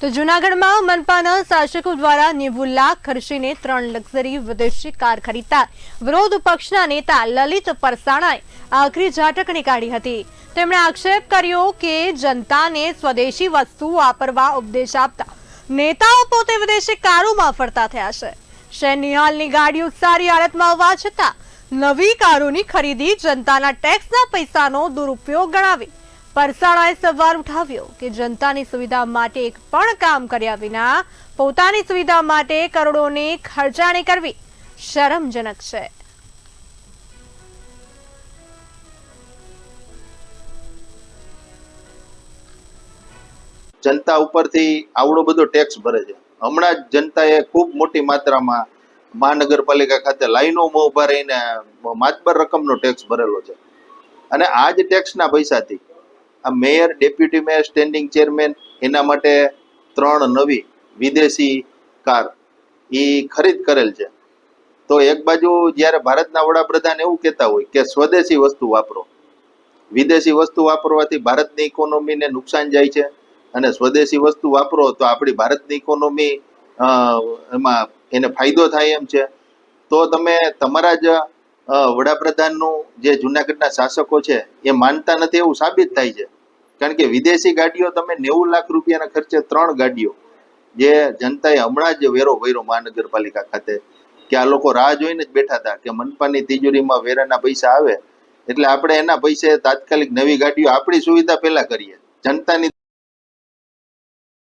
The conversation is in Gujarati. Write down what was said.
તો જૂનાગઢમાં મનપાના શાસકો દ્વારા 90 લાખ ખર્ચીને 3 લક્ઝરી વિદેશી કાર ખરીદતા વિરોધ પક્ષના નેતા લલિત પરસાણાએ આખરી ઝાટકણી કાઢી હતી। તેમણે આક્ષેપ કર્યો કે જનતાને સ્વદેશી વસ્તુ વાપરવા ઉપદેશ આપતા નેતાઓ પોતે વિદેશી કારોમાં ફરતા થયા છે। શહેરની હાલની ગાડીઓ સારી હાલતમાં હોવા છતાં નવી કારોની ખરીદી જનતાના ટેક્સના પૈસાનો દુરુપયોગ ગણાવી પરસાણાએ સવાલ ઉઠાવ્યો કે જનતાની સુવિધા માટે એક પણ કામ કર્યા વિના પોતાની સુવિધા માટે કરોડોની ખર્ચાણી કરવી શરમજનક છે। जनता ઉપરથી આવડો બધો ટેક્સ ભરે છે। હમણાં જ જનતાએ ખૂબ મોટી માત્રામાં મહાનગરપાલિકા ખાતે લાઈનોમાં ઉભા રહીને માતબર રકમનો ટેક્સ ભરેલો છે અને આ જ ટેક્સના પૈસાથી આ mayor, deputy mayor, standing chairman એના માટે 3 નવી વિદેશી કાર એ ખરીદ કરેલ છે। તો એક બાજુ જ્યારે ભારતના વડાપ્રધાન એવું કહેતા હોય કે સ્વદેશી વસ્તુ વાપરો, વિદેશી વસ્તુ વાપરવાથી ભારતની ઇકોનોમીને નુકસાન જાય છે અને સ્વદેશી વસ્તુ વાપરો તો આપણી ભારતની ઇકોનોમી એમાં એને ફાયદો થાય એમ છે। તો તમે તમારા જ વડાપ્રધાનનું જે જૂનાગઢના શાસકો છે એ માનતા નથી એવું સાબિત થાય છે। કારણ કે વિદેશી ગાડીઓ તમે 90 લાખ રૂપિયાના ખર્ચે 3 ગાડીઓ જે જનતાએ હમણાં જ વેરો ભર્યો મહાનગરપાલિકા ખાતે કે આ લોકો રાહ જોઈને જ બેઠા હતા કે મનપાની તિજોરીમાં વેરાના પૈસા આવે એટલે આપણે એના પૈસે તાત્કાલિક નવી ગાડીઓ આપણી સુવિધા પહેલા કરીએ, જનતાની